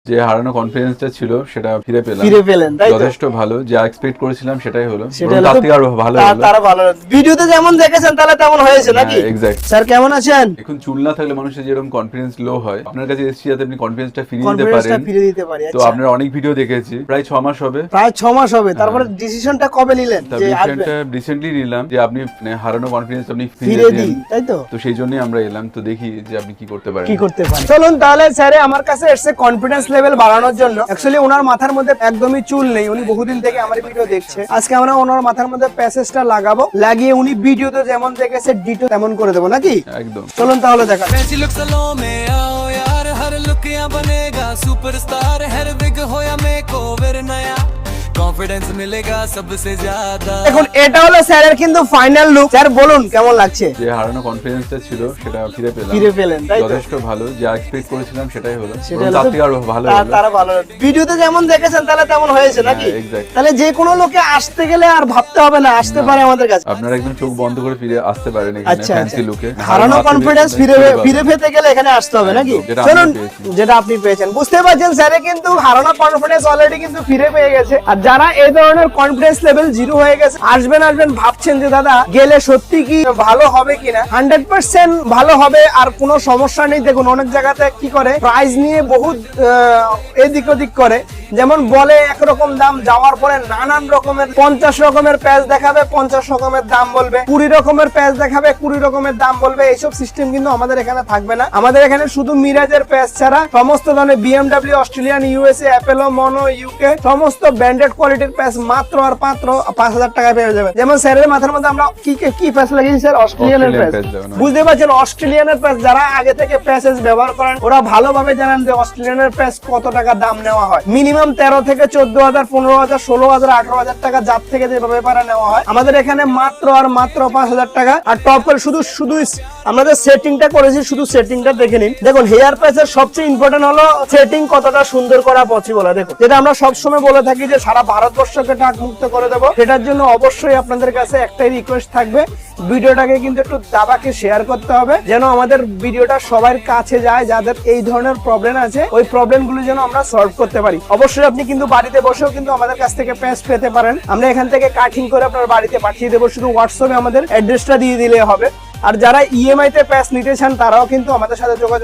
যে হারানো কনফিডেন্সটা ছিল সেটা ফিরে পেলেন তাই তো? যথেষ্ট ভালো, যা এক্সপেক্ট করেছিলাম সেটাই হলো, সেটা তার থেকে আরো ভালো হলো। তারা ভালো ভিডিওতে যেমন দেখেছেন তাহলে তেমন হয়েছে নাকি? এক্স্যাক্ট। স্যার কেমন আছেন? এখন চুল না থাকলে মানুষের যেরকম কনফিডেন্স লো হয়, আপনার কাছে এসেছি যাতে আপনি কনফিডেন্সটা ফিরিয়ে দিতে পারেন। তো আপনারা অনেক ভিডিও দেখেছি, প্রায় 6 মাস হবে। প্রায় 6 মাস হবে। তারপরে ডিসিশনটা কবে নিলেন যে ডিসিশনটা রিসেন্টলি নিলাম যে আপনি হারানো কনফিডেন্স আপনি ফিরিয়ে দিন, তাই তো? তো সেই জন্যই আমরা এলাম, তো দেখি যে আপনি কি করতে পারেন। চলুন তাহলে স্যার আমার কাছে এসে কনফিডেন্স লেভেল বাড়ানোর জন্য। অ্যাকচুয়ালি ওনার মাথার মধ্যে একদমই চুল নেই, উনি বহুদিন থেকে আমার ভিডিও দেখছে। আজকে আমরা ওনার মাথার মধ্যে প্যাচেসটা লাগাবো, লাগিয়ে উনি ভিডিওতে যেমন দেখেছে ডিটো তেমন করে দেবো নাকি? একদম। চলুন তাহলে দেখা। कॉन्फिडेंस मिलेगा सबसे ज्यादा। এখন এটা হলো স্যারের কিন্তু ফাইনাল লুক। স্যার বলুন কেমন লাগছে? যে হারানো কনফিডেন্সটা ছিল সেটা ফিরে পেলেন তাই তো? যথেষ্ট ভালো, যা এক্সপেক্ট করেছিলাম সেটাই হলো, সেটা তার থেকে আরো ভালো হলো। তারা ভালো ভিডিওতে যেমন দেখেছেন তাহলে তেমন হয়েছে নাকি? এক্স্যাক্ট। তাহলে যে কোনো লোকে আসতে গেলে আর ভাবতে হবে না, আসতে পারে আমাদের কাছে। আপনারা একদম চোখ বন্ধ করে ফিরে আসতে পারেন এখানে আচ্ছা, ফ্যান্সি লুকে। হারানো কনফিডেন্স ফিরে পেতে গেলে এখানে আসতে হবে নাকি? চলুন যেটা আপনি পেয়েছেন, বুঝতে পারছেন স্যারে কিন্তু হারানো কনফিডেন্স অলরেডি কিন্তু ফিরে পেয়ে গেছে। আর যারা এই ধরনের কনফিডেন্স লেভেল 0 হয়ে গেছে, আসবেন ভাবছেন যে দাদা গেলে সত্যি কি ভালো হবে কিনা, 100% ভালো হবে আর কোনো সমস্যা নেই। দেখুন অনেক জায়গাতে কি করে, প্রাইস নিয়ে বহুত এদিক ওদিক করে, যেমন বলে একরকম দাম, যাওয়ার পরে নানান রকমের 50 রকমের প্যাচ দেখাবে, 50 রকমের দাম বলবে, 20 রকমের প্যাচ দেখাবে, 20 রকমের দাম বলবে। এইসব সিস্টেম কিন্তু আমাদের এখানে থাকবে না। আমাদের এখানে শুধু মিরাজের প্যাচ ছাড়া সমস্ত ধরনের BMW, অস্ট্রেলিয়ান, USA, অ্যাপেলো, মনো, UK সমস্ত ব্র্যান্ডেড কোয়ালিটির প্যাচ মাত্র আর মাত্র 5000 টাকায় পেয়ে যাবে। যেমন স্যারের মাথার মধ্যে আমরা কি প্যাচ লাগিয়েছি স্যার? অস্ট্রেলিয়ানের প্যাচ। বুঝতে পারছেন অস্ট্রেলিয়ানের প্যাচ, যারা আগে থেকে প্যাচেস ব্যবহার করেন ওরা ভালোভাবে জানেন যে অস্ট্রেলিয়ানের প্যাচ কত টাকা দাম নেওয়া হয়। মিনিমাম 13 থেকে 14,000, 15,000, 16,000, 18,000 টাকা যার থেকে যেভাবে পারে নেওয়া হয়। আমাদের এখানে মাত্র আর মাত্র 5,000 টাকা। আর টপের শুধু আমরা যে সেটিংটা করেছি, শুধু সেটিংটা দেখে নিন। দেখুন হেয়ার প্যাচের সবচেয়ে ইম্পর্টেন্ট হলো সেটিং কতটা সুন্দর করা পসিবল হয়। দেখুন যেটা আমরা সবসময় বলে থাকি যে সারা ভারতবর্ষকে টাক মুক্ত করে দেবো, সেটার জন্য অবশ্যই আপনাদের কাছে একটাই রিকোয়েস্ট থাকবে, ভিডিওটাকে কিন্তু একটু দাবাকে শেয়ার করতে হবে, যেন আমাদের ভিডিওটা সবার কাছে যায়, যাদের এই ধরনের প্রবলেম আছে ওই প্রবলেমগুলো যেন আমরা সলভ করতে পারি। অবশ্যই আপনি কিন্তু বাড়িতে বসেও কিন্তু আমাদের কাছ থেকে প্যাচ পেতে পারেন। আমরা এখান থেকে কাটিং করে আপনার বাড়িতে পাঠিয়ে দেবো, শুধু হোয়াটসঅ্যাপে আমাদের অ্যাড্রেসটা দিয়ে দিলে হবে। আর যারা EMI তে প্যাচ নিতে চান তারাও কিন্তু আমাদের সাথে যোগাযোগ